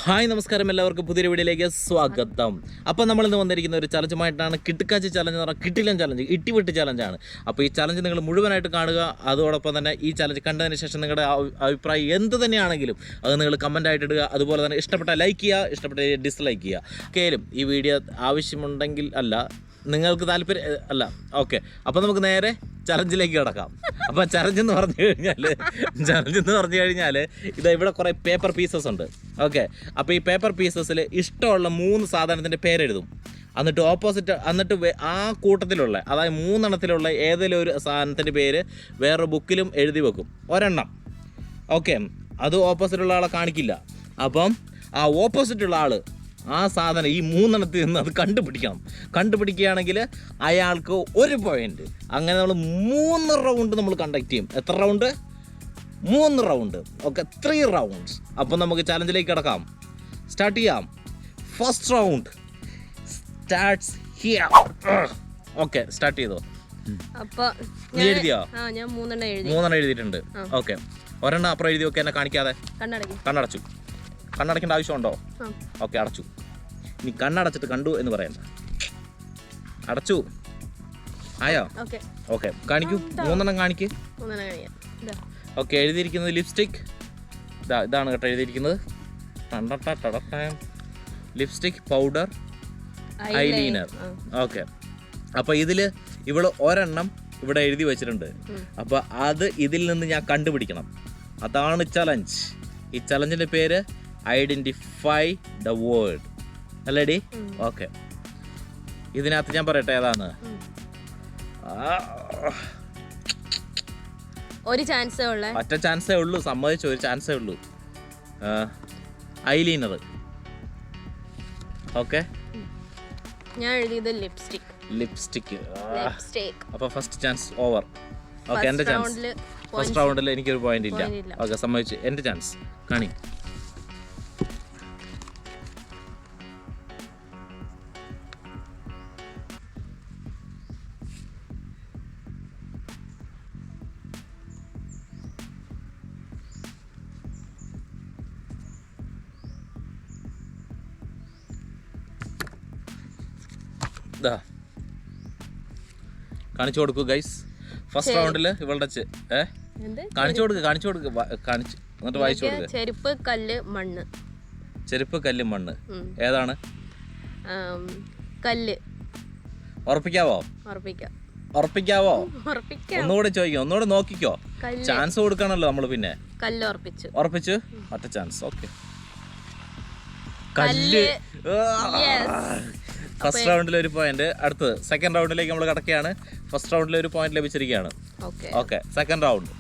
Hi നമസ്കാരം, എല്ലാവർക്കും പുതിയൊരു വീഡിയോയിലേക്ക് സ്വാഗതം. അപ്പോൾ നമ്മളിന്ന് വന്നിരിക്കുന്ന ഒരു ചലഞ്ചുമായിട്ടാണ്. കിട്ടുക്കാച്ചി ചലഞ്ച് എന്ന് പറഞ്ഞാൽ കിട്ടിലൻ ചലഞ്ച്, ഇട്ടിവിട്ട് ചലഞ്ചാണ്. അപ്പോൾ ഈ ചലഞ്ച് നിങ്ങൾ മുഴുവനായിട്ട് കാണുക. അതോടൊപ്പം തന്നെ ഈ ചലഞ്ച് കണ്ടതിന് ശേഷം നിങ്ങളുടെ അഭിപ്രായം എന്ത് തന്നെയാണെങ്കിലും അത് നിങ്ങൾ കമൻറ്റായിട്ട് ഇടുക. അതുപോലെ തന്നെ ഇഷ്ടപ്പെട്ട ലൈക്ക് ചെയ്യുക, ഇഷ്ടപ്പെട്ട ഡിസ്ലൈക്ക് ചെയ്യുക. ഒക്കെയും ഈ വീഡിയോ ആവശ്യമുണ്ടെങ്കിൽ അല്ല, നിങ്ങൾക്ക് താല്പര്യം അല്ല, ഓക്കെ. അപ്പോൾ നമുക്ക് നേരെ ചലഞ്ചിലേക്ക് കിടക്കാം. അപ്പോൾ ചലഞ്ച് എന്ന് പറഞ്ഞു കഴിഞ്ഞാൽ ഇത് ഇവിടെ കുറേ പേപ്പർ പീസസ് ഉണ്ട്. ഓക്കെ, അപ്പോൾ ഈ പേപ്പർ പീസസിൽ ഇഷ്ടമുള്ള 3 സാധനത്തിൻ്റെ പേരെഴുതും. എന്നിട്ട് ആ കൂട്ടത്തിലുള്ള, അതായത് 3 എണ്ണത്തിലുള്ള ഏതെങ്കിലും ഒരു സാധനത്തിൻ്റെ പേര് വേറൊരു ബുക്കിലും എഴുതി വെക്കും, ഒരെണ്ണം. ഓക്കെ, അത് ഓപ്പോസിറ്റുള്ള ആളെ കാണിക്കില്ല. അപ്പം ആ ഓപ്പോസിറ്റുള്ള ആൾ ആ സാധനം ഈ 3 എണ്ണത്തിൽ നിന്ന് അത് കണ്ടുപിടിക്കുകയാണെങ്കിൽ അയാൾക്ക് 1 പോയിന്റ്. അങ്ങനെ നമ്മൾ 3 റൗണ്ട് നമ്മൾ കണ്ടക്ട് ചെയ്യും. എത്ര റൗണ്ട്? 3 റൗണ്ട്. Okay, 3 rounds. അപ്പം നമുക്ക് ചലഞ്ചിലേക്ക് കിടക്കാം. സ്റ്റാർട്ട് ചെയ്യാം. First round starts here. Okay, start ചെയ്തോ. നീ എഴുതിയോ? ഞാൻ 3 എഴുതിയിട്ടുണ്ട്. ഓക്കെ, ഒരെണ്ണം അപ്പുറം എഴുതി വെക്കാൻ, എന്നെ കാണിക്കാതെ. കണ്ണടച്ചു. കണ്ണടയ്ക്കേണ്ട ആവശ്യമുണ്ടോ? ഓക്കെ, അടച്ചു. ഇനി കണ്ണടച്ചിട്ട് കണ്ടു എന്ന് പറയണ്ട. അടച്ചു. ആയോ? ഓക്കെ, കാണിക്കൂ. 3 കാണിക്ക്. ഓക്കെ, എഴുതിയിരിക്കുന്നത് ലിപ്സ്റ്റിക്. ഇതാണ് കേട്ടോ എഴുതിയിരിക്കുന്നത്. Lipstick, powder, eyeliner. ഓക്കെ, അപ്പോൾ ഇവള് ഒരെണ്ണം ഇവിടെ എഴുതി വെച്ചിട്ടുണ്ട്. അപ്പോൾ അത് ഇതിൽ നിന്ന് ഞാൻ കണ്ടുപിടിക്കണം. അതാണ് ചലഞ്ച്. ഈ ചലഞ്ചിൻ്റെ പേര് ഐഡന്റിഫൈ ദ വേർഡ്. അല്ലേടി? ഓക്കെ, ഇതിനകത്ത് ഞാൻ പറയട്ടെ ഏതാണ്. ഒരു ചാൻസേ ഉള്ളൂ, ഒറ്റ ചാൻസേ ഉള്ളൂ. സമ്മതിച്ചു, ഒരു ചാൻസേ ഉള്ളൂ. ഐലൈനർ. ഓക്കെ, ഞാൻ എഴുതിയത് ലിപ്സ്റ്റിക്. അപ്പോൾ ഫസ്റ്റ് ചാൻസ് ഓവർ. ഓക്കെ, എൻ്റെ ചാൻസ്. ഫസ്റ്റ് റൗണ്ടിൽ എനിക്കൊരു പോയിന്റ് ഇല്ല. ഓക്കെ, സമ്മതിച്ചു. എൻ്റെ ചാൻസ്. കാണി. കാണിച്ചു കൊടുക്കൂ ഗൈസ്. ഫസ്റ്റ് റൗണ്ടിൽ ഇവളുടെ കാണിച്ചു കൊടുക്ക്. എന്നിട്ട് വായിച്ചു കൊടുക്കുക. ചെരുപ്പ്, കല്ല്, മണ്ണ്. ചെരുപ്പ്, കല്ല്, മണ്ണ്. ഏതാണ്? കല്ല്. ഉറപ്പിക്കാവോ? ഒന്നുകൂടെ ചോദിക്കാം, ഒന്നുകൂടെ നോക്കിക്കോ. ചാൻസ് കൊടുക്കണല്ലോ നമ്മള്. പിന്നെ കല്ല് ഉറപ്പിച്ചു. ഒറ്റ ചാൻസ്. ഓക്കെ, കല്ല്. ഫസ്റ്റ് റൗണ്ടിൽ ഒരു പോയിന്റ്. അടുത്തത് സെക്കൻഡ് റൗണ്ടിലേക്ക് നമ്മൾ കടക്കുകയാണ്. ഫസ്റ്റ് റൗണ്ടിൽ ഒരു പോയിന്റ് ലഭിച്ചിരിക്കുകയാണ്. Okay, second round.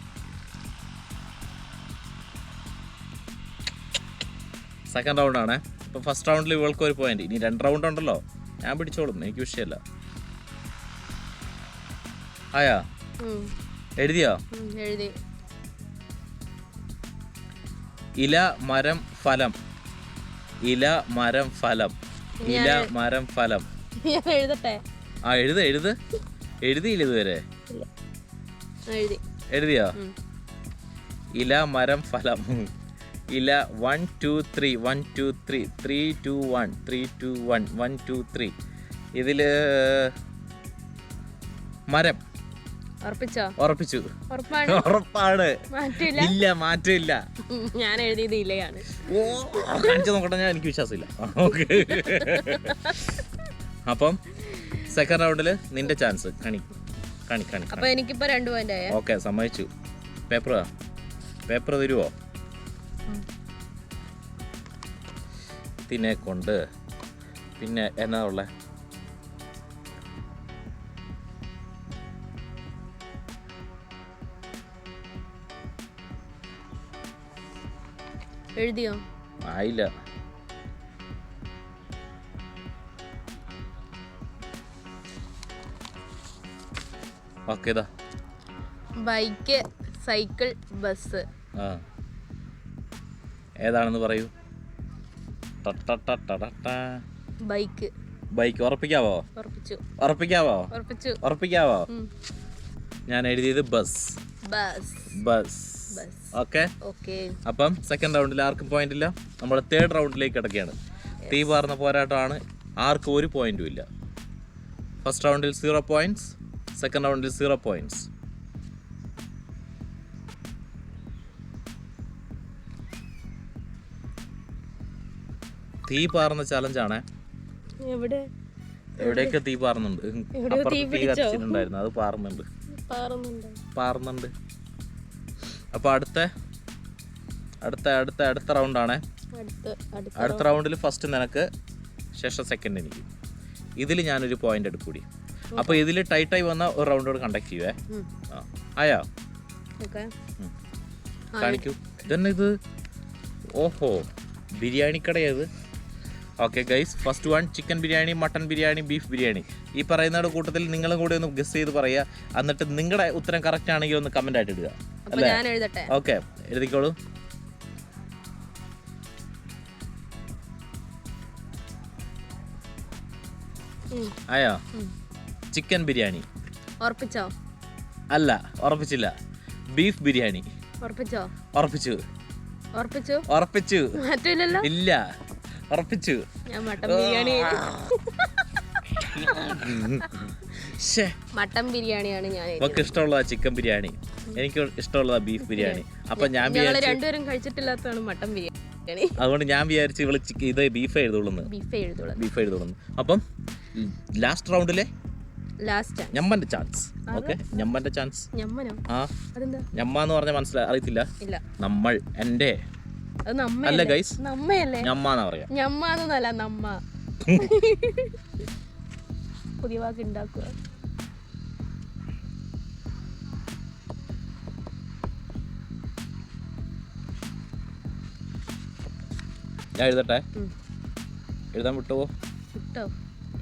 സെക്കൻഡ് റൗണ്ടാണ്. ഇപ്പം ഫസ്റ്റ് റൗണ്ടിൽ ഇവൾക്ക് ഒരു പോയിന്റ്. ഇനി 2 റൗണ്ട് ഉണ്ടല്ലോ, ഞാൻ പിടിച്ചോളും, എനിക്ക് വിഷയമല്ല. ആയാ? എഴുതിയോ? ഇല, മരം, ഫലം. ഇല, മരം, ഫലം. ഇല, മരം, ഫലം. എഴുതട്ടെ? എഴുതിയില്ല ഇതുവരെ? എഴുതിയോ? ഇല, മരം, ഫലം. ഇല 1 2 3 1 2 3 3 2 1 3 2 1 1 2 3. ഇതില് മരം. ഉറപ്പിച്ചു. ഉറപ്പാണ്. ഇല്ല, മാറ്റമില്ല. ഞാൻ എഴുതിയത് ഇലയാണ്. കാണിച്ചു നോക്കട്ടെ, ഞാൻ എനിക്ക് വിശ്വാസമില്ല. ഓക്കെ, അപ്പം സെക്കൻഡ് റൗണ്ടില് നിന്റെ ചാൻസ്. കാണി. അപ്പൊ എനിക്കിപ്പോ 2 പോയിന്റ് ആയ. ഓക്കെ, സമ്മതിച്ചു. പേപ്പർ തരുവോ? ഇതിനെ കൊണ്ട് പിന്നെ എന്നാ ഉള്ളേ? എഴുതിയോ? ആയില്ല. ഓക്കെ, ഇതാ ബൈക്ക്, സൈക്കിൾ, ബസ്. ഏതാണെന്ന് പറയൂ. ബൈക്ക്. ഉറപ്പിക്കാവോ? ഞാൻ എഴുതിയത് ബസ്. ഓക്കെ. ഓക്കെ. അപ്പം സെക്കൻഡ് റൗണ്ടിൽ ആർക്കും പോയിന്റ് ഇല്ല. നമ്മൾ തേർഡ് റൗണ്ടിലേക്ക് കിടക്കുകയാണ്. തീ പാർന്ന പോരാട്ടമാണ്. ആർക്കും ഒരു പോയിന്റും ഇല്ല. ഫസ്റ്റ് റൗണ്ടിൽ 0 പോയിന്റ്സ്, സെക്കൻഡ് റൗണ്ടിൽ 0 പോയിന്റ്സ്. തീ പാർന്ന ചലഞ്ചാണ്. എവിടെയൊക്കെ തീ പാറുന്നുണ്ട്. അപ്പുറത്ത് തീ കത്തിച്ചിട്ടുണ്ടായിരുന്നു, അത് പാറുന്നുണ്ട്. അപ്പൊ അടുത്ത റൗണ്ടാണ്. അടുത്ത റൗണ്ടിൽ ഫസ്റ്റ് നിനക്ക്, ശേഷം സെക്കൻഡ് എനിക്ക്. ഇതിൽ ഞാനൊരു പോയിന്റ് എടുക്കൂടി. അപ്പൊ ഇതിൽ ടൈറ്റായി വന്ന ഒരു റൗണ്ടോട് കണ്ടക്ട് ചെയ്യുവേ. ആയാ കാണിക്കൂ. ഇതന്നെ ഇത്. ഓഹോ, ബിരിയാണി കടയത്. Okay guys, first one chicken biryani, mutton biryani, beef biryani. ഈ പറയുന്ന കൂട്ടത്തിൽ നിങ്ങളും കൂടെ ഒന്ന് ഗസ് ചെയ്ത് പറയുക. എന്നിട്ട് നിങ്ങളുടെ ഉത്തരം കറക്റ്റ് ആണെങ്കിൽ ഒന്ന് കമന്റ് ആയിട്ട് ഇടുക. അല്ലേ? ഓക്കെ, എഴുതിക്കോളൂ. ആയോ? ചിക്കൻ ബിരിയാണി. അല്ല, ഉറപ്പിച്ചില്ല. ബീഫ് ബിരിയാണി. ഉറപ്പിച്ചു. ഇല്ല, ഉറപ്പിച്ചു. മട്ടൻ ബിരിയാണിയാണ് ഞാൻ. നമുക്ക് ഇഷ്ടമുള്ളതാ ചിക്കൻ ബിരിയാണി, എനിക്ക് ഇഷ്ടമുള്ളതാ ബീഫ് ബിരിയാണി. അപ്പൊ ഞാൻ രണ്ടുപേരും കഴിച്ചിട്ടില്ലാത്തതാണ് മട്ടൻ ബിരിയാണി. അതുകൊണ്ട് ഞാൻ വിചാരിച്ചു ഇവള് ഇത് ബീഫ് എഴുതുള്ളൂ. അപ്പം ലാസ്റ്റ് റൗണ്ടിലെ ഞമ്മന്റെ ചാൻസ്. ഓക്കെ, ഞമ്മന്റെ ചാൻസ്. ഞമ്മന്ന് പറഞ്ഞ മനസ്സിലായി അറിയത്തില്ല. നമ്മൾ എന്റെ അല്ല ഗൈസ്, ഞമ്മാന്നാ പറയാ. ഞമ്മാന്നല്ല, നമ്മ. പുതിയ വാക്ക് ഉണ്ടാക്കുക. ഞാൻ എഴുതട്ടെ? എഴുതാൻ വിട്ടുവോ?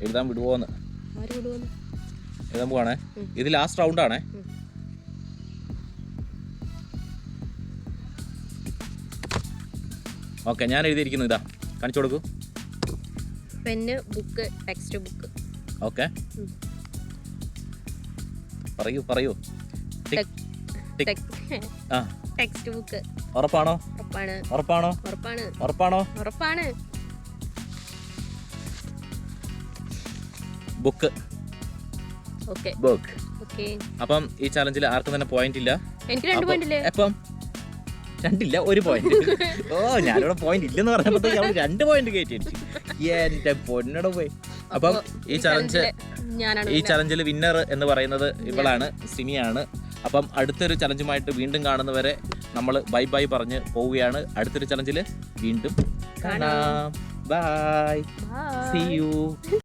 എഴുതാൻ വിടുവോന്ന്? എഴുതാൻ പോവാണേ. ഇത് ലാസ്റ്റ് റൗണ്ടാണേ. ഓക്കെ, ഞാൻ എഴുതിയിരിക്കുന്നു. ഇതാ, കാണിച്ചു കൊടുക്കൂ. Pen, book, text book. Okay, പറയൂ. Text book. ഉറപ്പാണോ? ബുക്ക്. അപ്പം ഈ ചലഞ്ചിൽ ആർക്കും തന്നെ പോയിന്റ് ഇല്ല. എനിക്ക് 2 പോയിന്റ് ഇല്ലേ? എപ്പം? 2 ഇല്ല, 1 പോയിന്റ്. ഓ, ഞാനിവിടെ പോയിന്റ് ഇല്ലെന്ന് പറഞ്ഞപ്പോഴത്തേക്ക് അവൾ 2 പോയിന്റ് കയറ്റി അടിച്ചു. എന്റെ പൊന്നട പോയി. അപ്പം ഈ ചലഞ്ചിൽ വിന്നർ എന്ന് പറയുന്നത് ഇവളാണ്, സിനിയാണ്. അപ്പം അടുത്തൊരു ചലഞ്ചുമായിട്ട് വീണ്ടും കാണുന്നവരെ നമ്മൾ ബൈ ബൈ പറഞ്ഞ് പോവുകയാണ്. അടുത്തൊരു ചലഞ്ചിൽ വീണ്ടും കാണാം. Bye, see U.